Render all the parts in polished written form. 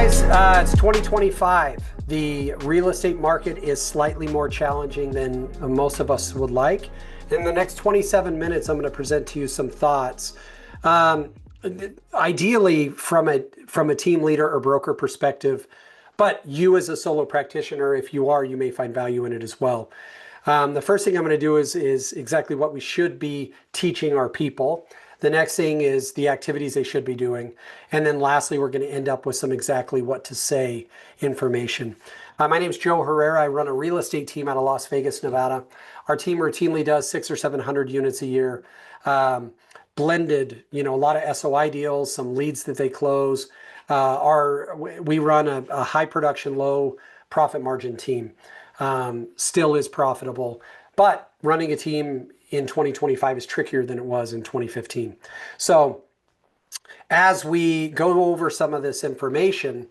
guys, it's 2025. The real estate market is slightly more challenging than most of us would like. In the next 27 minutes, I'm going to present to you some thoughts. Um, Ideally, from a team leader or broker perspective, but you as a solo practitioner, if you are, you may find value in it as well. The first thing I'm going to do is exactly what we should be teaching our people. The next thing is the activities they should be doing. And then lastly, we're going to end up with some exactly what to say information. My name is Joe Herrera. I run a real estate team out of Las Vegas, Nevada. Our team routinely does 600 or 700 units a year. Blended, a lot of SOI deals, some leads that they close. We run a high production, low profit margin team. Still is profitable, but running a team in 2025 is trickier than it was in 2015. So as we go over some of this information,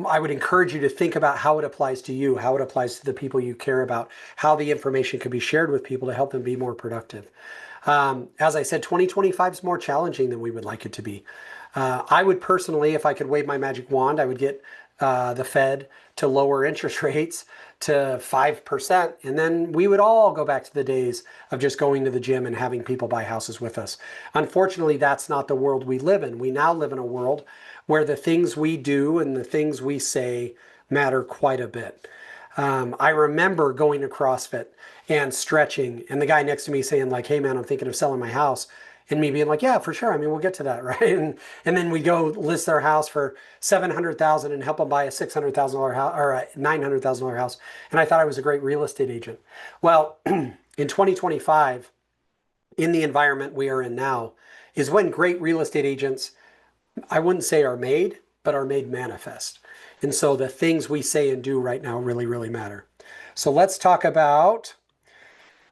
I would encourage you to think about how it applies to you, how it applies to the people you care about, how the information can be shared with people to help them be more productive. As I said, 2025 is more challenging than we would like it to be. I would personally, if I could wave my magic wand, I would get the Fed to lower interest rates to 5%. And then we would all go back to the days of just going to the gym and having people buy houses with us. Unfortunately, that's not the world we live in. We now live in a world where the things we do and the things we say matter quite a bit. I remember going to CrossFit and stretching and the guy next to me saying like, hey man, I'm thinking of selling my house. And me being like, yeah, for sure. I mean, we'll get to that, right? And then we go list their house for $700,000 and help them buy a $600,000 house or a $900,000 house. And I thought I was a great real estate agent. Well, in 2025, in the environment we are in now, is when great real estate agents, I wouldn't say are made, but are made manifest. And so the things we say and do right now really, really matter. So let's talk about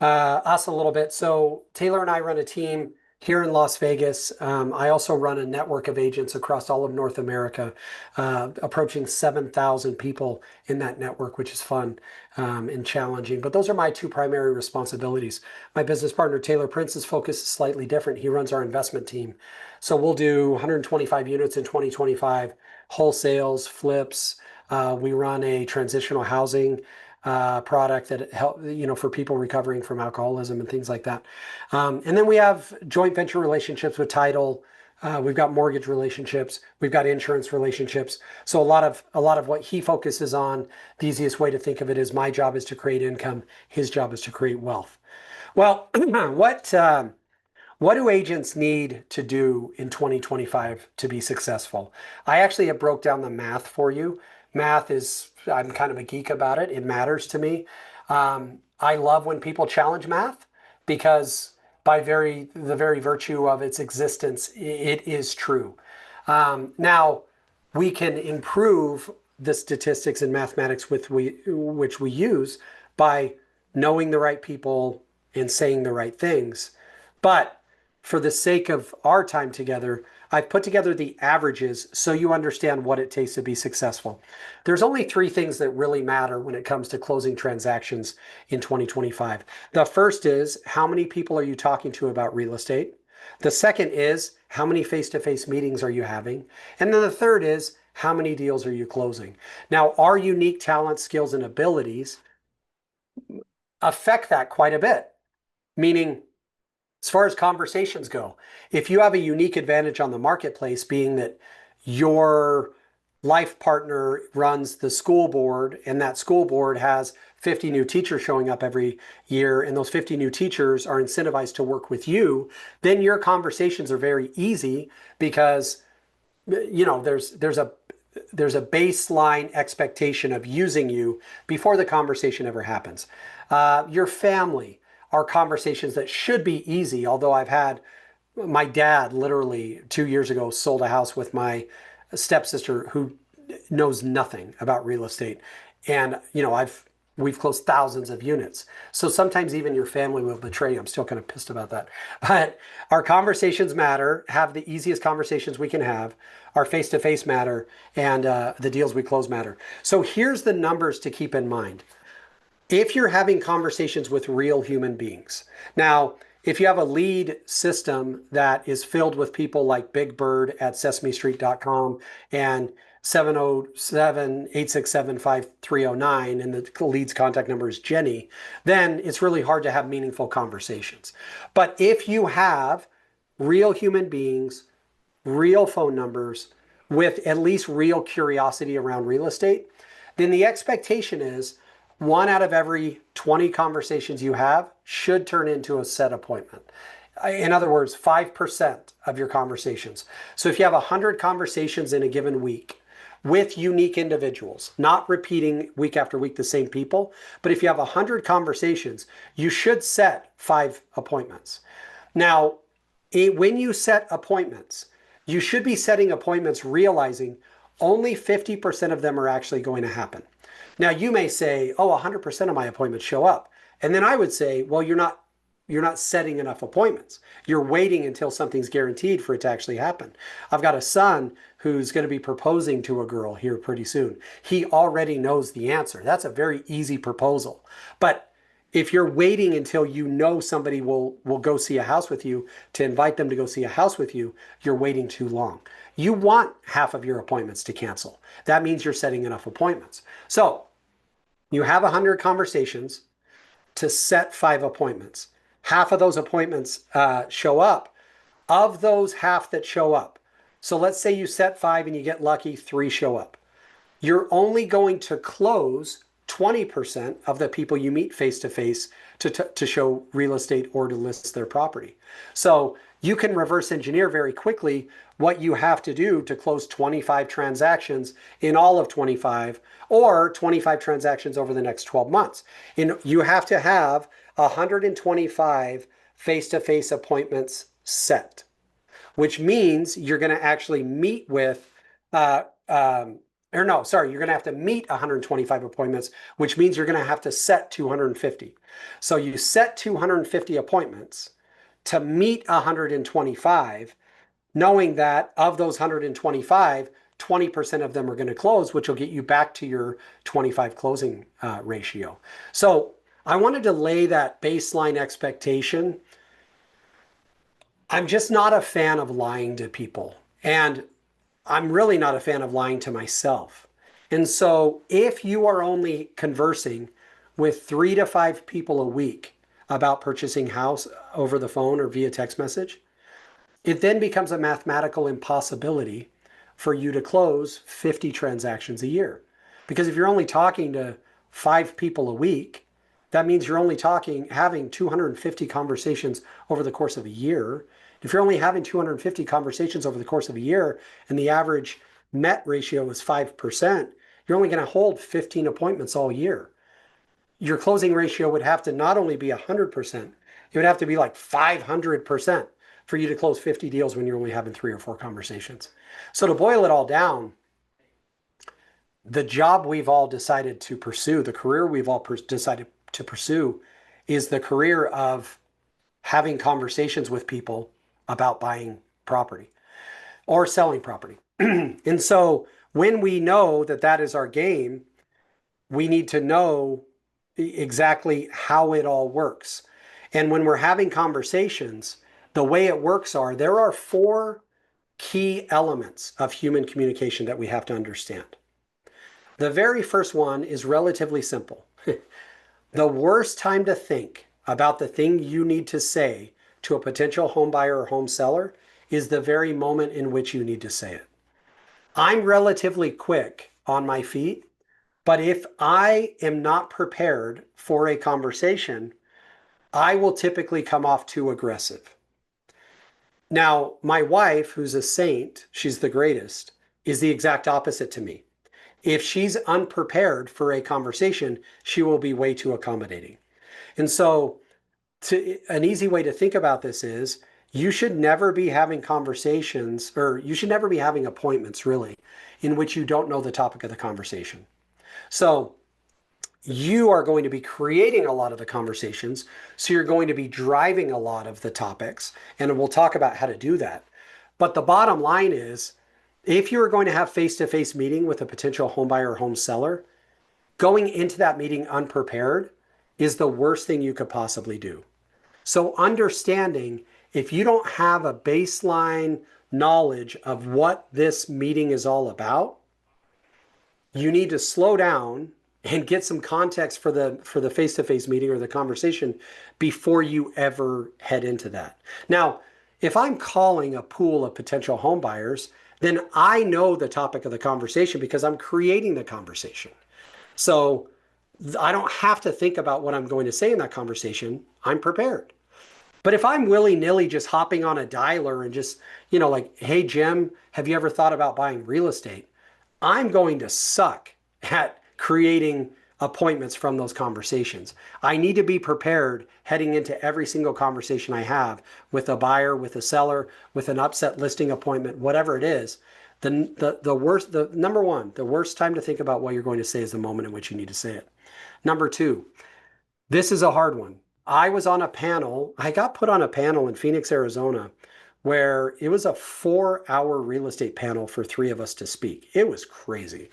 us a little bit. So Taylor and I run a team here in Las Vegas. I also run a network of agents across all of North America, approaching 7,000 people in that network, which is fun and challenging. But those are my two primary responsibilities. My business partner, Taylor Prince's focus is slightly different. He runs our investment team. So we'll do 125 units in 2025, wholesales, flips. We run a transitional housing product that help for people recovering from alcoholism and things like that. And then we have joint venture relationships with title. We've got mortgage relationships. We've got insurance relationships. So a lot of what he focuses on, the easiest way to think of it is my job is to create income. His job is to create wealth. Well, what do agents need to do in 2025 to be successful? I actually have broke down the math for you. Math is, I'm kind of a geek about it. It matters to me. I love when people challenge math because by the very virtue of its existence, it is true. Now, we can improve the statistics and mathematics which we use by knowing the right people and saying the right things. But for the sake of our time together, I've put together the averages so you understand what it takes to be successful. There's only three things that really matter when it comes to closing transactions in 2025. The first is how many people are you talking to about real estate? The second is how many face-to-face meetings are you having? And then the third is how many deals are you closing? Now, our unique talents, skills, and abilities affect that quite a bit, meaning as far as conversations go, if you have a unique advantage on the marketplace, being that your life partner runs the school board and that school board has 50 new teachers showing up every year, and those 50 new teachers are incentivized to work with you, then your conversations are very easy because there's a baseline expectation of using you before the conversation ever happens. Your family are conversations that should be easy, although I've had my dad literally 2 years ago sold a house with my stepsister who knows nothing about real estate. And we've closed thousands of units. So sometimes even your family will betray you. I'm still kind of pissed about that. But our conversations matter, have the easiest conversations we can have. Our face-to-face matter, and the deals we close matter. So here's the numbers to keep in mind. If you're having conversations with real human beings. Now, if you have a lead system that is filled with people like Big Bird at sesamestreet.com and 707-867-5309 and the lead's contact number is Jenny, then it's really hard to have meaningful conversations. But if you have real human beings, real phone numbers, with at least real curiosity around real estate, then the expectation is one out of every 20 conversations you have should turn into a set appointment. In other words, 5% of your conversations. So if you have 100 conversations in a given week with unique individuals, not repeating week after week the same people, but if you have 100 conversations, you should set 5 appointments. Now, when you set appointments, you should be setting appointments realizing only 50% of them are actually going to happen. Now, you may say, oh, 100% of my appointments show up. And then I would say, well, you're not setting enough appointments. You're waiting until something's guaranteed for it to actually happen. I've got a son who's going to be proposing to a girl here pretty soon. He already knows the answer. That's a very easy proposal. But if you're waiting until you know somebody will go see a house with you to invite them to go see a house with you, you're waiting too long. You want half of your appointments to cancel. That means you're setting enough appointments. So you have 100 conversations to set 5 appointments. Half of those appointments show up. Of those half that show up, so let's say you set 5 and you get lucky, 3 show up. You're only going to close 20% of the people you meet face-to-face to show real estate or to list their property. So you can reverse engineer very quickly what you have to do to close 25 transactions in all of 25 or 25 transactions over the next 12 months. And you have to have 125 face-to-face appointments set, which means you're going to actually meet with you're going to have to meet 125 appointments, which means you're going to have to set 250. So you set 250 appointments to meet 125, knowing that of those 125, 20% of them are going to close, which will get you back to your 25 closing ratio. So I wanted to lay that baseline expectation. I'm just not a fan of lying to people. And I'm really not a fan of lying to myself. And so if you are only conversing with 3 to 5 people a week about purchasing house over the phone or via text message, it then becomes a mathematical impossibility for you to close 50 transactions a year. Because if you're only talking to 5 people a week, that means you're only having 250 conversations over the course of a year. If you're only having 250 conversations over the course of a year and the average met ratio is 5%, you're only going to hold 15 appointments all year. Your closing ratio would have to not only be 100%, it would have to be like 500% for you to close 50 deals when you're only having 3 or 4 conversations. So to boil it all down, the job we've all decided to pursue, the career we've all decided to pursue, is the career of having conversations with people about buying property or selling property. And so when we know that that is our game, we need to know exactly how it all works. And when we're having conversations, the way it works there are 4 key elements of human communication that we have to understand. The very first one is relatively simple. The worst time to think about the thing you need to say to a potential home buyer or home seller is the very moment in which you need to say it. I'm relatively quick on my feet, but if I am not prepared for a conversation, I will typically come off too aggressive. Now, my wife, who's a saint, she's the greatest, is the exact opposite to me. If she's unprepared for a conversation, she will be way too accommodating. And so an easy way to think about this is you should never be having conversations, or you should never be having appointments really, in which you don't know the topic of the conversation. So you are going to be creating a lot of the conversations. So you're going to be driving a lot of the topics, and we'll talk about how to do that. But the bottom line is, if you're going to have face-to-face meeting with a potential home buyer or home seller, going into that meeting unprepared is the worst thing you could possibly do. So understanding, if you don't have a baseline knowledge of what this meeting is all about, you need to slow down and get some context for the face-to-face meeting or the conversation before you ever head into that. Now, if I'm calling a pool of potential home buyers, then I know the topic of the conversation because I'm creating the conversation. So I don't have to think about what I'm going to say in that conversation. I'm prepared. But if I'm willy-nilly just hopping on a dialer and just, like, hey, Jim, have you ever thought about buying real estate? I'm going to suck at creating appointments from those conversations. I need to be prepared heading into every single conversation I have with a buyer, with a seller, with an upset listing appointment, whatever it is. The number one, the worst time to think about what you're going to say is the moment in which you need to say it. Number two, this is a hard one. I got put on a panel in Phoenix, Arizona, where it was a 4-hour real estate panel for three of us to speak. It was crazy.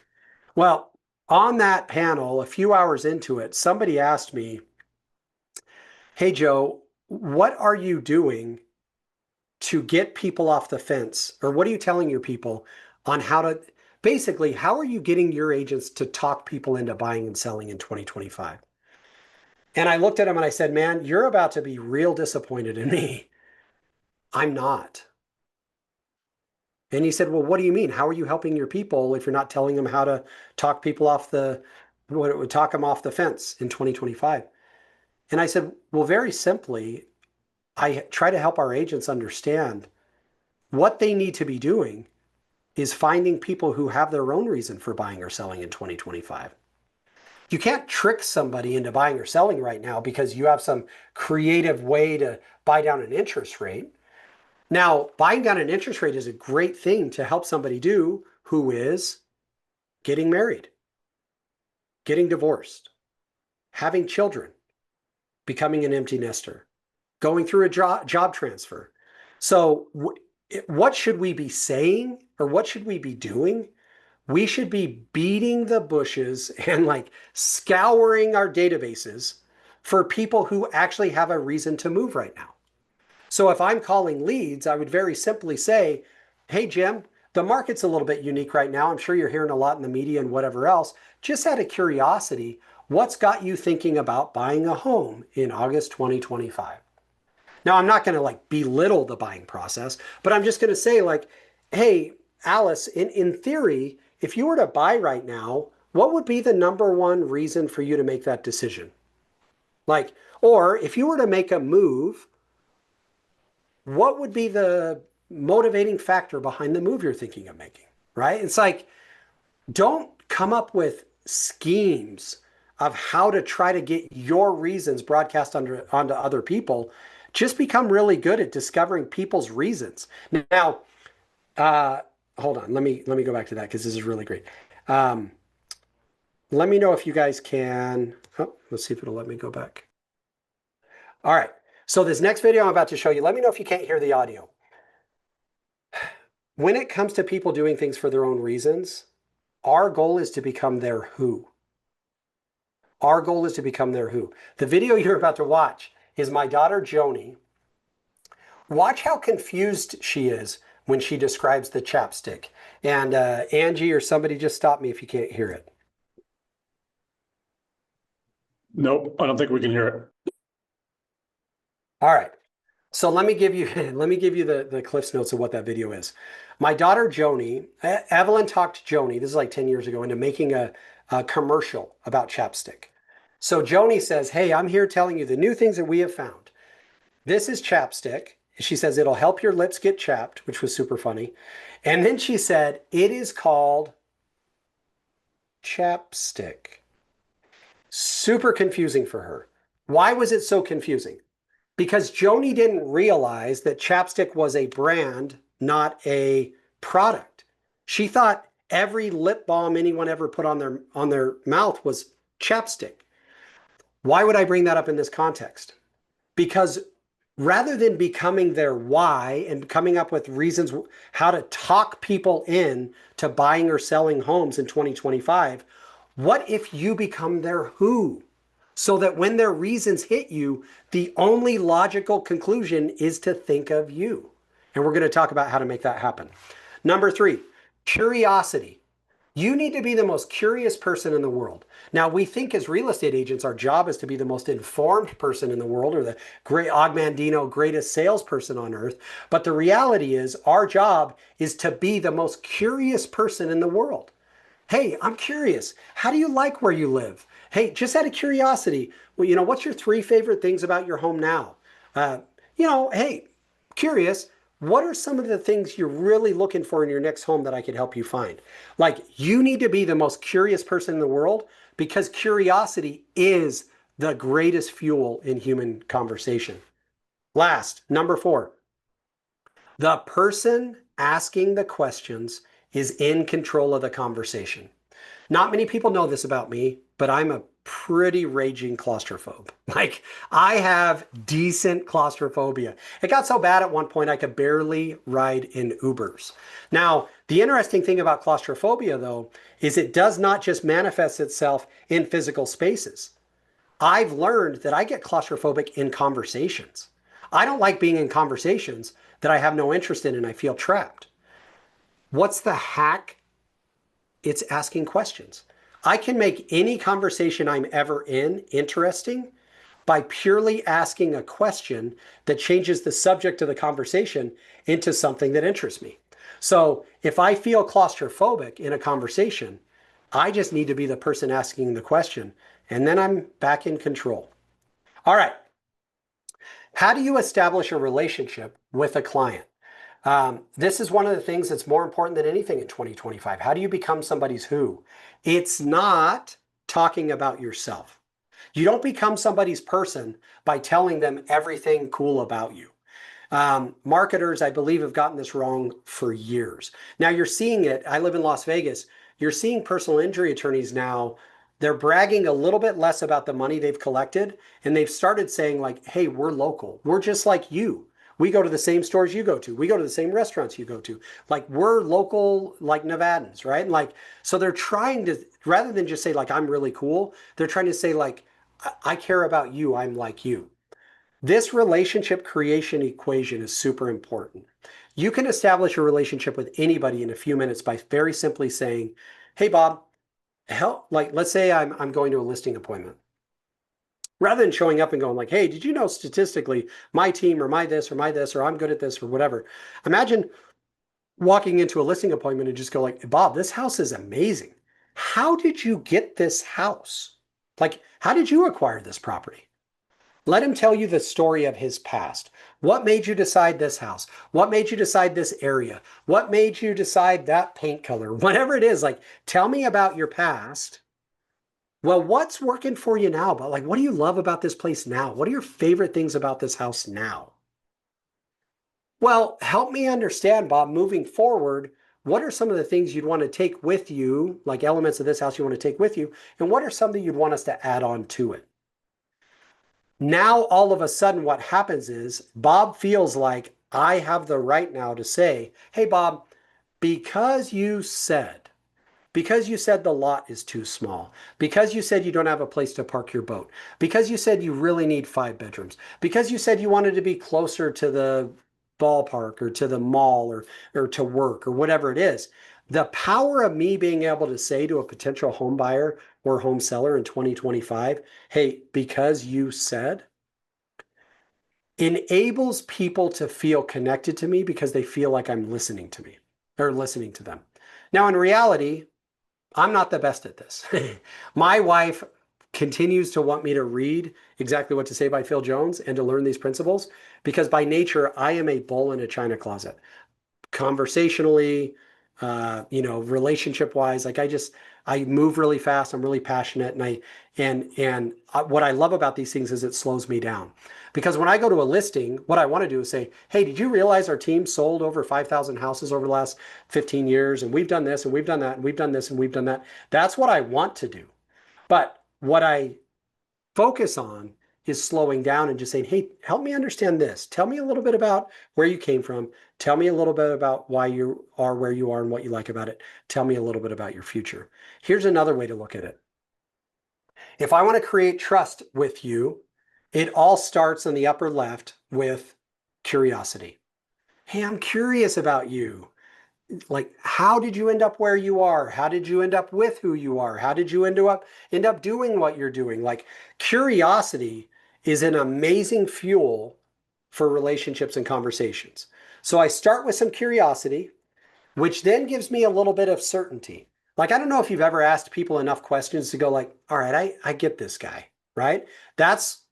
Well, on that panel, a few hours into it, somebody asked me, hey, Joe, what are you doing to get people off the fence? Or what are you telling your people on basically, how are you getting your agents to talk people into buying and selling in 2025? And I looked at him and I said, man, you're about to be real disappointed in me. I'm not. And he said, well, what do you mean? How are you helping your people if you're not telling them how to talk people off talk them off the fence in 2025? And I said, well, very simply, I try to help our agents understand what they need to be doing is finding people who have their own reason for buying or selling in 2025. You can't trick somebody into buying or selling right now because you have some creative way to buy down an interest rate. Now, buying down an interest rate is a great thing to help somebody do who is getting married, getting divorced, having children, becoming an empty nester, going through a job transfer. So what should we be saying or what should we be doing? We should be beating the bushes and like scouring our databases for people who actually have a reason to move right now. So if I'm calling leads, I would very simply say, hey, Jim, the market's a little bit unique right now. I'm sure you're hearing a lot in the media and whatever else. Just out of curiosity, what's got you thinking about buying a home in August 2025? Now, I'm not going to like belittle the buying process, but I'm just going to say like, hey, Alice, in theory, if you were to buy right now, what would be the number one reason for you to make that decision? Like, or if you were to make a move, what would be the motivating factor behind the move you're thinking of making, right? It's like, don't come up with schemes of how to try to get your reasons broadcast onto other people. Just become really good at discovering people's reasons. Now, hold on. Let me go back to that because this is really great. Let me know if you guys can. Oh, let's see if it'll let me go back. All right. So this next video I'm about to show you, let me know if you can't hear the audio. When it comes to people doing things for their own reasons, our goal is to become their who. Our goal is to become their who. The video you're about to watch is my daughter, Joni. Watch how confused she is when she describes the chapstick. And Angie or somebody just stop me if you can't hear it. Nope, I don't think we can hear it. All right. So let me give you the Cliff's Notes of what that video is. My daughter Joni, Evelyn talked Joni, this is like 10 years ago, into making a commercial about chapstick. So Joni says, hey, I'm here telling you the new things that we have found. This is chapstick. She says it'll help your lips get chapped, which was super funny. And then she said, it is called chapstick. Super confusing for her. Why was it so confusing? Because Joni didn't realize that chapstick was a brand, not a product. She thought every lip balm anyone ever put on their mouth was chapstick. Why would I bring that up in this context? Because rather than becoming their why and coming up with reasons how to talk people in to buying or selling homes in 2025, what if you become their who? So that when their reasons hit you, the only logical conclusion is to think of you. And we're going to talk about how to make that happen. Number 3, curiosity. You need to be the most curious person in the world. Now, we think as real estate agents, our job is to be the most informed person in the world or the great Ogmandino, greatest salesperson on earth. But the reality is, our job is to be the most curious person in the world. Hey, I'm curious. How do you like where you live? Hey, just out of curiosity, well, what's your three favorite things about your home now? Uh, hey, curious, what are some of the things you're really looking for in your next home that I could help you find? Like, you need to be the most curious person in the world because curiosity is the greatest fuel in human conversation. Last, number 4, the person asking the questions is in control of the conversation. Not many people know this about me, but I'm a pretty raging claustrophobe. Like, I have decent claustrophobia. It got so bad at one point I could barely ride in Ubers. Now, the interesting thing about claustrophobia, though, is it does not just manifest itself in physical spaces. I've learned that I get claustrophobic in conversations. I don't like being in conversations that I have no interest in and I feel trapped. What's the hack? It's asking questions. I can make any conversation I'm ever in interesting by purely asking a question that changes the subject of the conversation into something that interests me. So if I feel claustrophobic in a conversation, I just need to be the person asking the question, and then I'm back in control. All right. How do you establish a relationship with a client? This is one of the things that's more important than anything in 2025. How do you become somebody's who? It's not talking about yourself. You don't become somebody's person by telling them everything cool about you. Marketers, I believe, have gotten this wrong for years. Now you're seeing it. I live in Las Vegas. You're seeing personal injury attorneys now. They're bragging a little bit less about the money they've collected, and they've started saying like, hey, we're local. We're just like you. We go to the same stores you go to. We go to the same restaurants you go to. Like, we're local, like Nevadans, right? And like, so they're trying to, rather than just say like, I'm really cool, they're trying to say like, I care about you. I'm like you. This relationship creation equation is super important. You can establish a relationship with anybody in a few minutes by very simply saying, hey, Bob, help. Like, let's say I'm going to a listing appointment. Rather than showing up and going like, hey, did you know statistically my team or my this or my this or I'm good at this or whatever. Imagine walking into a listing appointment and just go like, Bob, this house is amazing. How did you get this house? Like, how did you acquire this property? Let him tell you the story of his past. What made you decide this house? What made you decide this area? What made you decide that paint color? Whatever it is, like, tell me about your past. Well, what's working for you now? But like, what do you love about this place now? What are your favorite things about this house now? Well, help me understand, Bob, moving forward, what are some of the things you'd want to take with you, like elements of this house you want to take with you, and what are some that you'd want us to add on to it? Now, all of a sudden, what happens is Bob feels like I have the right now to say, hey, Bob, because you said, because you said the lot is too small, because you said you don't have a place to park your boat, because you said you really need 5 bedrooms, because you said you wanted to be closer to the ballpark or to the mall or to work or whatever it is. The power of me being able to say to a potential home buyer or home seller in 2025, hey, because you said, enables people to feel connected to me because they feel like I'm listening to me or listening to them. Now, in reality, I'm not the best at this. My wife continues to want me to read Exactly What to Say by Phil Jones and to learn these principles because by nature, I am a bull in a china closet. Conversationally, relationship wise, like I move really fast. I'm really passionate. And what I love about these things is it slows me down because when I go to a listing, what I want to do is say, hey, did you realize our team sold over 5,000 houses over the last 15 years? And we've done this and we've done that and we've done this and we've done that. That's what I want to do. But what I focus on is slowing down and just saying, hey, help me understand this. Tell me a little bit about where you came from. Tell me a little bit about why you are where you are and what you like about it. Tell me a little bit about your future. Here's another way to look at it. If I want to create trust with you, it all starts in the upper left with curiosity. Hey, I'm curious about you. like, how did you end up where you are? How did you end up with who you are? How did you end up doing what you're doing? Like, curiosity is an amazing fuel for relationships and conversations. So I start with some curiosity, which then gives me a little bit of certainty. Like, I don't know if you've ever asked people enough questions to go like, all right, I get this guy, right? That's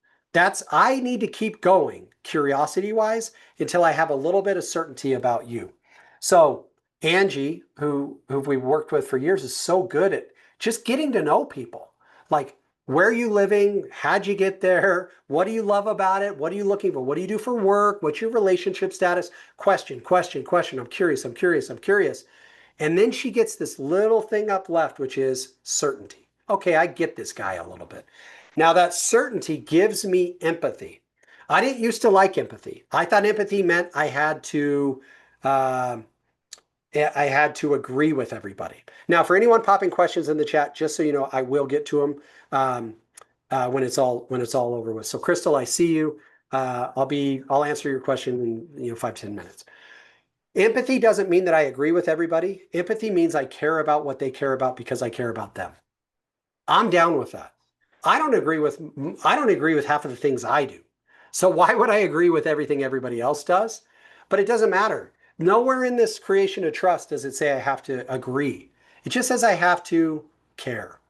I need to keep going curiosity wise until I have a little bit of certainty about you. So Angie, who we've worked with for years, is so good at just getting to know people. Like, where are you living? How'd you get there? What do you love about it? What are you looking for? What do you do for work? What's your relationship status? Question, question, question. I'm curious, I'm curious, I'm curious. And then she gets this little thing up left, which is certainty. Okay, I get this guy a little bit. Now, that certainty gives me empathy. I didn't used to like empathy. I thought empathy meant uh, I had to agree with everybody. Now, for anyone popping questions in the chat, just so you know, I will get to them when it's all over with. So, Crystal, I see you. I'll answer your question in 5-10 minutes. Empathy doesn't mean that I agree with everybody. Empathy means I care about what they care about because I care about them. I'm down with that. I don't agree with half of the things I do. So why would I agree with everything everybody else does? But it doesn't matter. Nowhere in this creation of trust does it say I have to agree. It just says I have to care.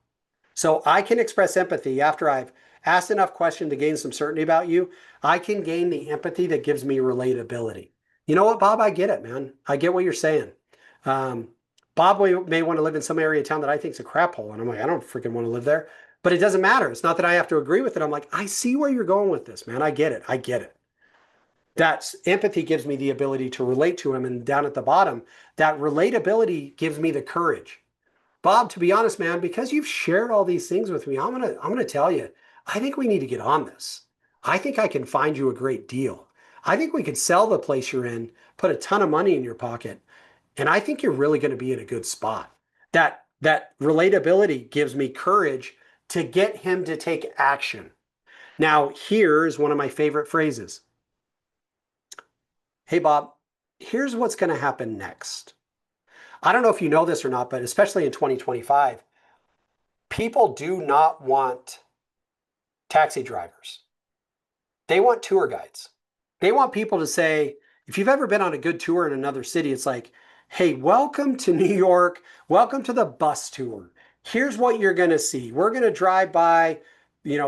So I can express empathy after I've asked enough questions to gain some certainty about you. I can gain the empathy that gives me relatability. You know what, Bob? I get it, man. I get what you're saying. Um, Bob may want to live in some area of town that I think is a crap hole. And I'm like, I don't freaking want to live there. But it doesn't matter. It's not that I have to agree with it. I'm like, I see where you're going with this, man. I get it. I get it. That's empathy gives me the ability to relate to him. And down at the bottom, that relatability gives me the courage. Bob, to be honest, man, because you've shared all these things with me, I'm gonna tell you, I think we need to get on this. I think I can find you a great deal. I think we could sell the place you're in, put a ton of money in your pocket, and I think you're really going to be in a good spot. That relatability gives me courage to get him to take action. Now, here is one of my favorite phrases. Hey, Bob, here's what's going to happen next. I don't know if you know this or not, but especially in 2025, people do not want taxi drivers. They want tour guides. They want people to say, if you've ever been on a good tour in another city, it's like, hey, welcome to New York. Welcome to the bus tour. Here's what you're going to see. We're going to drive by,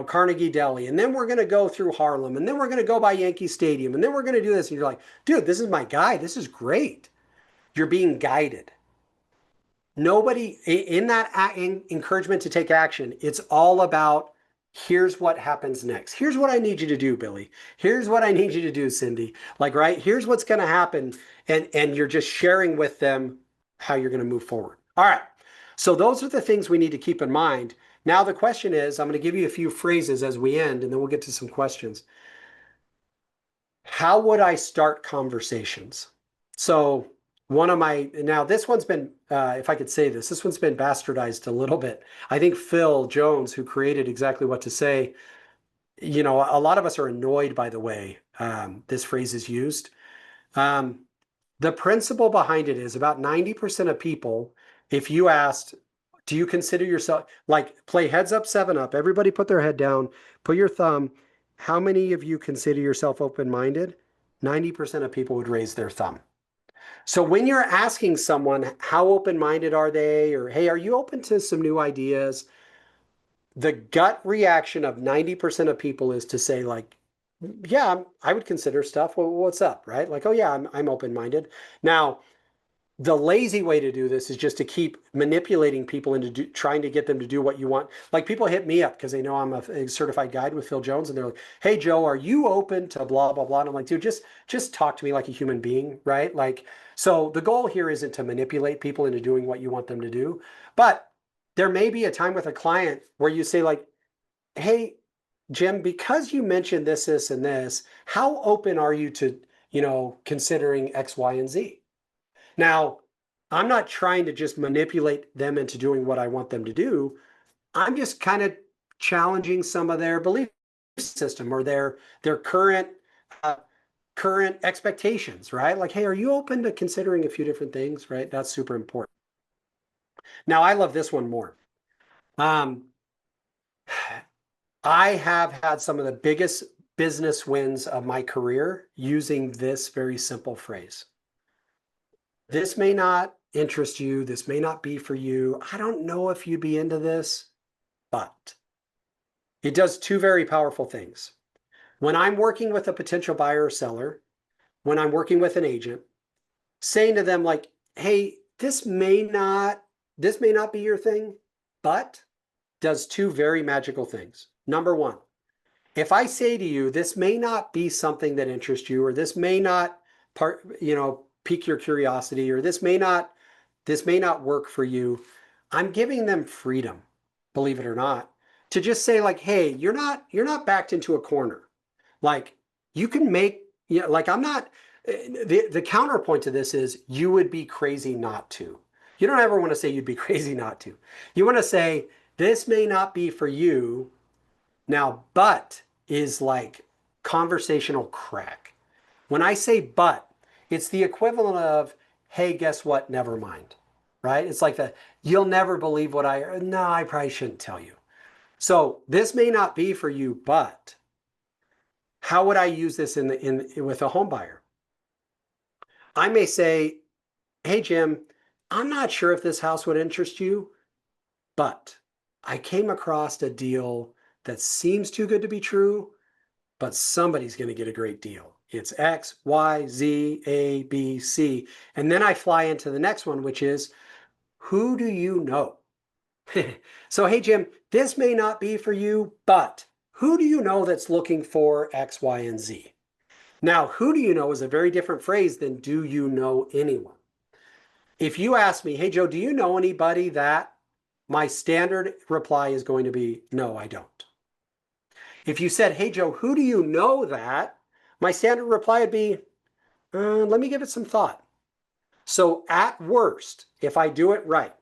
Carnegie Deli, and then we're going to go through Harlem, and then we're going to go by Yankee Stadium, and then we're going to do this. And you're like, dude, this is my guide. This is great. You're being guided. Nobody in that encouragement to take action, it's all about here's what happens next. Here's what I need you to do, Billy. Here's what I need you to do, Cindy. Like, right? Here's what's going to happen. And you're just sharing with them how you're going to move forward. All right. So those are the things we need to keep in mind. Now, the question is, I'm going to give you a few phrases as we end, and then we'll get to some questions. How would I start conversations? So now this one's been, if I could say this one's been bastardized a little bit. I think Phil Jones, who created Exactly What to Say, a lot of us are annoyed by the way this phrase is used. The principle behind it is about 90% of people, if you asked, do you consider yourself, like, play heads up, 7 up, everybody put their head down, put your thumb, how many of you consider yourself open-minded? 90% of people would raise their thumb. So when you're asking someone, how open-minded are they? Or, hey, are you open to some new ideas? The gut reaction of 90% of people is to say, like, yeah, I would consider stuff. Well, what's up, right? Like, oh yeah, I'm open-minded. Now, the lazy way to do this is just to keep manipulating people into trying to get them to do what you want. Like, people hit me up because they know I'm a certified guide with Phil Jones, and they're like, hey, Joe, are you open to blah, blah, blah? And I'm like, dude, just talk to me like a human being, right? Like, so the goal here isn't to manipulate people into doing what you want them to do. But there may be a time with a client where you say, like, hey, Jim, because you mentioned this, this, and this, how open are you to, considering X, Y, and Z? Now, I'm not trying to just manipulate them into doing what I want them to do. I'm just kind of challenging some of their belief system or their current current expectations, right? Like, hey, are you open to considering a few different things, right? That's super important. Now, I love this one more. Um, I have had some of the biggest business wins of my career using this very simple phrase. This may not interest you. This may not be for you. I don't know if you'd be into this, but it does two very powerful things. When I'm working with a potential buyer or seller, when I'm working with an agent, saying to them like, hey, this may not be your thing, but does two very magical things. Number one, if I say to you, this may not be something that interests you, or this may not pique your curiosity, or this may not work for you, I'm giving them freedom, believe it or not, to just say like, hey, you're not backed into a corner. Like you can make, like I'm not, the counterpoint to this is you would be crazy not to. You don't ever want to say you'd be crazy not to. You want to say, this may not be for you now, but is like conversational crack. When I say but, it's the equivalent of, hey, guess what? Never mind. Right? It's like the, you'll never believe what no, I probably shouldn't tell you. So this may not be for you, but how would I use this with a home buyer? I may say, hey, Jim, I'm not sure if this house would interest you, but I came across a deal that seems too good to be true, but somebody's going to get a great deal. It's X, Y, Z, A, B, C. And then I fly into the next one, which is, who do you know? So, hey, Jim, this may not be for you, but who do you know that's looking for X, Y, and Z? Now, who do you know is a very different phrase than do you know anyone? If you ask me, hey, Joe, do you know anybody that, my standard reply is going to be, no, I don't. If you said, hey, Joe, who do you know that, my standard reply would be, let me give it some thought. So at worst, if I do it right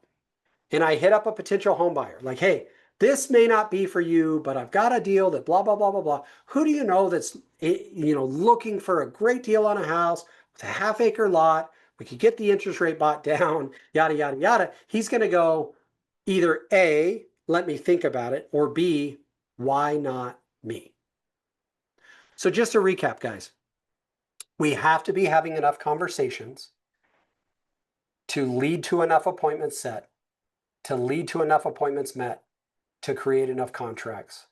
and I hit up a potential home buyer, like, hey, this may not be for you, but I've got a deal that blah, blah, blah, blah, blah. Who do you know that's looking for a great deal on a house with a half-acre lot? We could get the interest rate bought down, yada, yada, yada. He's going to go either A, let me think about it, or B, why not me? So just to recap, guys, we have to be having enough conversations to lead to enough appointments set, to lead to enough appointments met, to create enough contracts,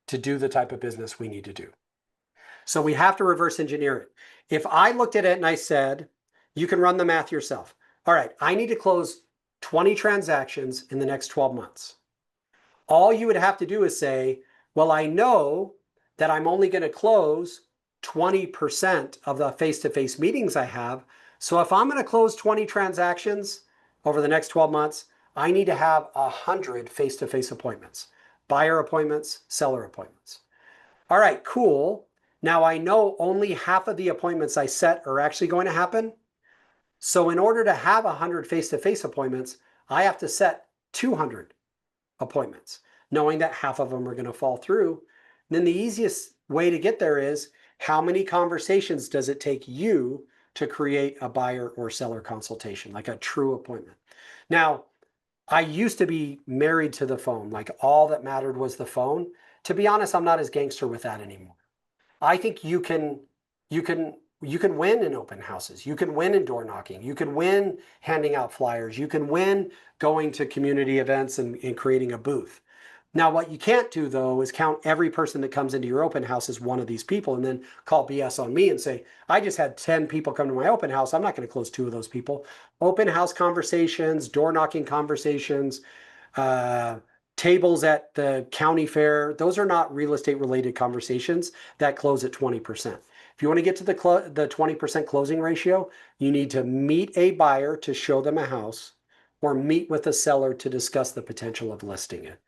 to do the type of business we need to do. So we have to reverse engineer it. If I looked at it and I said, you can run the math yourself. All right, I need to close 20 transactions in the next 12 months. All you would have to do is say, well, I know that I'm only going to close 20% of the face-to-face meetings I have. So if I'm going to close 20 transactions over the next 12 months, I need to have 100 face-to-face appointments, buyer appointments, seller appointments. All right, cool. Now I know only half of the appointments I set are actually going to happen. So in order to have 100 face-to-face appointments, I have to set 200 appointments, knowing that half of them are going to fall through. And then the easiest way to get there is, how many conversations does it take you to create a buyer or seller consultation, like a true appointment? Now, I used to be married to the phone, like all that mattered was the phone. To be honest, I'm not as gangster with that anymore. I think you can win in open houses. You can win in door knocking. You can win handing out flyers. You can win going to community events and creating a booth. Now, what you can't do, though, is count every person that comes into your open house as one of these people and then call BS on me and say, I just had 10 people come to my open house. I'm not going to close 2 of those people. Open house conversations, door knocking conversations, uh, tables at the county fair, those are not real estate related conversations that close at 20%. If you want to get to the 20% closing ratio, you need to meet a buyer to show them a house or meet with a seller to discuss the potential of listing it.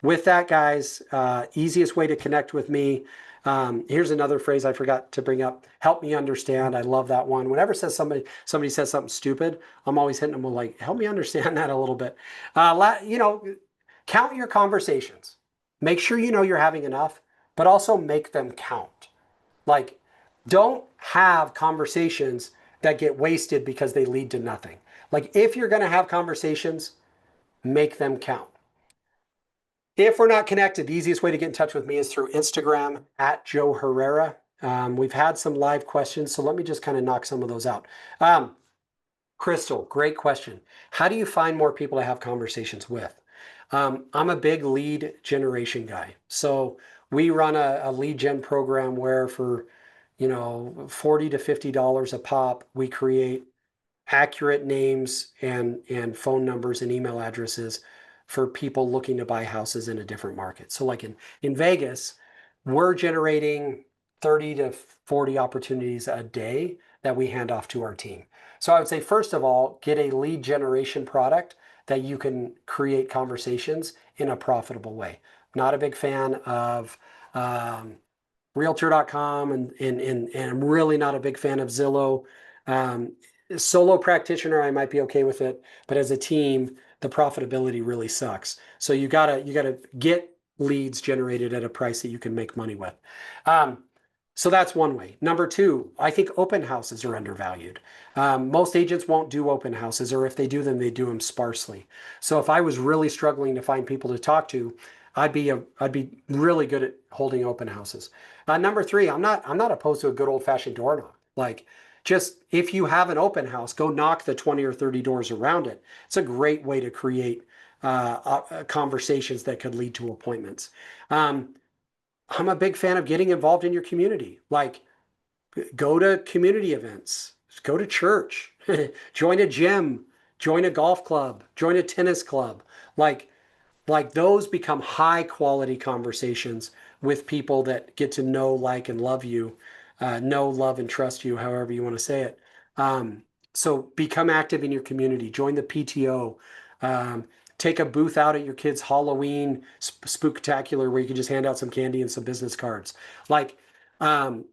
With that, guys, easiest way to connect with me. Here's another phrase I forgot to bring up. Help me understand. I love that one. Whenever somebody says something stupid, I'm always hitting them with like, help me understand that a little bit. Count your conversations. Make sure you know you're having enough, but also make them count. Like, Don't have conversations that get wasted because they lead to nothing. Like if you're going to have conversations, make them count. If we're not connected, the easiest way to get in touch with me is through Instagram at Joe Herrera. We've had some live questions, so let me just kind of knock some of those out. Crystal, great question. How do you find more people to have conversations with? I'm a big lead generation guy. So we run a lead gen program where for, $40 to $50 a pop, we create accurate names and phone numbers and email addresses for people looking to buy houses in a different market. So like in Vegas, we're generating 30 to 40 opportunities a day that we hand off to our team. So I would say, first of all, get a lead generation product that you can create conversations in a profitable way. Not a big fan of realtor.com and I'm really not a big fan of Zillow. Um, Solo practitioner, I might be okay with it, but as a team, the profitability really sucks. So you gotta get leads generated at a price that you can make money with. Um, so that's one way. Number two, I think open houses are undervalued. Most agents won't do open houses, or if they do them, they do them sparsely. So if I was really struggling to find people to talk to, I'd be really good at holding open houses. Number three, I'm not opposed to a good old fashioned door knock. Like just if you have an open house, go knock the 20 or 30 doors around it. It's a great way to create conversations that could lead to appointments. Um, I'm a big fan of getting involved in your community. Like go to community events, go to church, join a gym, join a golf club, join a tennis club. Like those become high quality conversations with people that get to know, like, and love you, know, love, and trust you, however you want to say it. So become active in your community, join the PTO, um, take a booth out at your kids' Halloween spooktacular where you can just hand out some candy and some business cards. Like, um,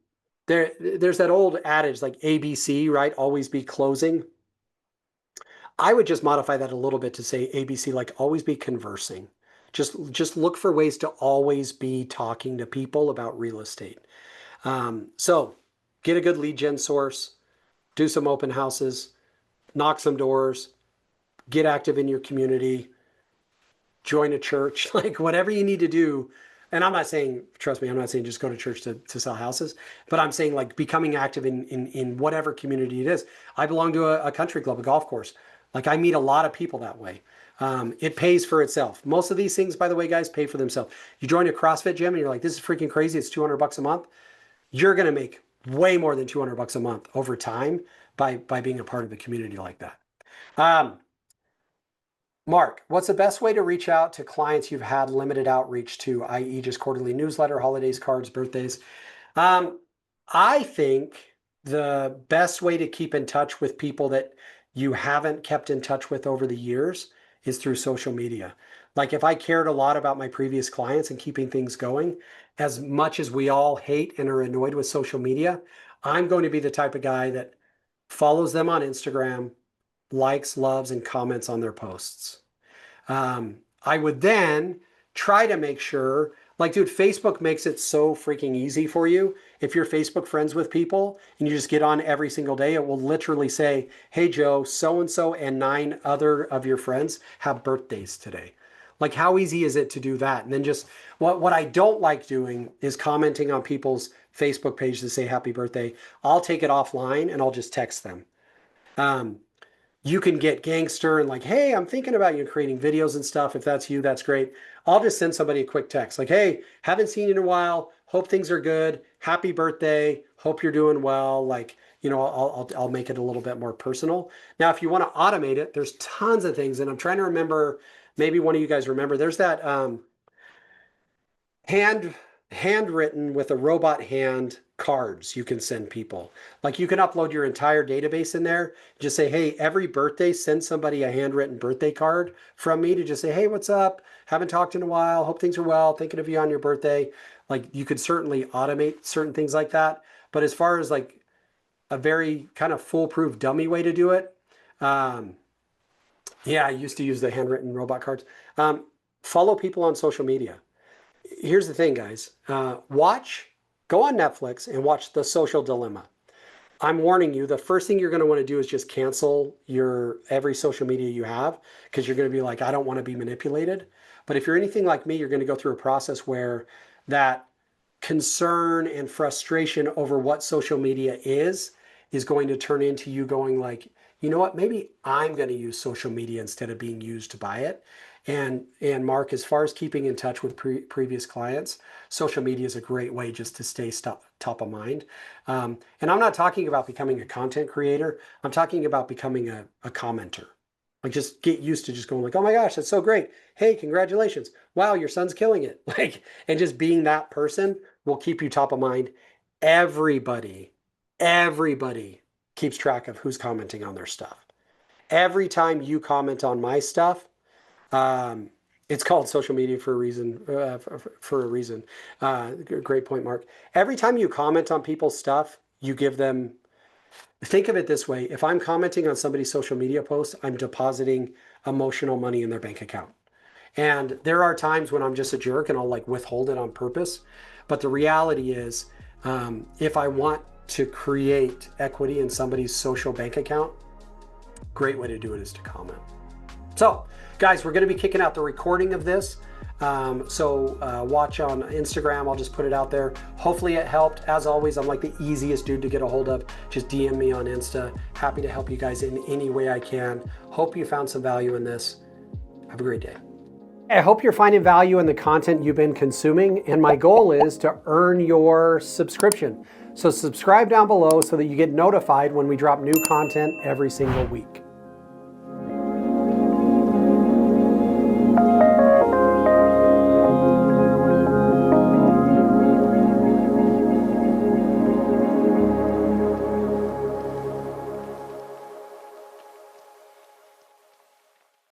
there's that old adage like ABC, right? Always be closing. I would just modify that a little bit to say ABC, like always be conversing. Just look for ways to always be talking to people about real estate. So get a good lead gen source, do some open houses, knock some doors, get active in your community, join a church, like whatever you need to do. And I'm not saying, trust me, I'm not saying just go to church to sell houses, but I'm saying like becoming active in whatever community it is. I belong to a country club, a golf course. Like I meet a lot of people that way. It pays for itself. Most of these things, by the way, guys, pay for themselves. You join a CrossFit gym and you're like, this is freaking crazy. It's 200 bucks a month. You're going to make way more than 200 bucks a month over time by being a part of a community like that. Um, Mark, what's the best way to reach out to clients you've had limited outreach to, i.e., just quarterly newsletter, holidays, cards, birthdays? Um, I think the best way to keep in touch with people that you haven't kept in touch with over the years is through social media. Like if I cared a lot about my previous clients and keeping things going, as much as we all hate and are annoyed with social media, I'm going to be the type of guy that follows them on Instagram, likes, loves, and comments on their posts. I would then try to make sure, like, dude, Facebook makes it so freaking easy for you. If you're Facebook friends with people and you just get on every single day, it will literally say, hey, Joe, so and so and nine other of your friends have birthdays today. Like, how easy is it to do that? And then just what I don't like doing is commenting on people's Facebook page to say happy birthday. I'll take it offline and I'll just text them. Um, you can get gangster and like, hey, I'm thinking about you creating videos and stuff. If that's you, that's great. I'll just send somebody a quick text like, hey, haven't seen you in a while. Hope things are good. Happy birthday. Hope you're doing well. Like, I'll make it a little bit more personal. Now, if you want to automate it, there's tons of things. And I'm trying to remember, maybe one of you guys remember, there's that hand handwritten with a robot hand cards you can send people. Like you can upload your entire database in there. Just say, hey, every birthday, send somebody a handwritten birthday card from me to just say, hey, what's up? Haven't talked in a while. Hope things are well. Thinking of you on your birthday. Like you could certainly automate certain things like that. But as far as like a very kind of foolproof dummy way to do it, um, yeah, I used to use the handwritten robot cards. Follow people on social media. Here's the thing, guys. Watch Go on Netflix and watch The Social Dilemma. I'm warning you, the first thing you're going to want to do is just cancel your every social media you have, because you're going to be like, I don't want to be manipulated. But if you're anything like me, you're going to go through a process where that concern and frustration over what social media is going to turn into you going like, you know what, maybe I'm going to use social media instead of being used by it. And Mark, as far as keeping in touch with previous clients, social media is a great way just to stay top of mind. And I'm not talking about becoming a content creator. I'm talking about becoming a commenter. Like, just get used to just going like, oh my gosh, that's so great. Hey, congratulations. Wow, your son's killing it. Like, and just being that person will keep you top of mind. Everybody keeps track of who's commenting on their stuff. Every time you comment on my stuff, it's called social media for a reason. For a reason. Great point, Mark. Every time you comment on people's stuff, you give them. Think of it this way: if I'm commenting on somebody's social media post, I'm depositing emotional money in their bank account. And there are times when I'm just a jerk and I'll like withhold it on purpose. But the reality is, if I want to create equity in somebody's social bank account, great way to do it is to comment. So, guys, we're going to be kicking out the recording of this. So watch on Instagram. I'll just put it out there. Hopefully it helped. As always, I'm like the easiest dude to get a hold of. Just DM me on Insta. Happy to help you guys in any way I can. Hope you found some value in this. Have a great day. I hope you're finding value in the content you've been consuming, and my goal is to earn your subscription. So subscribe down below so that you get notified when we drop new content every single week.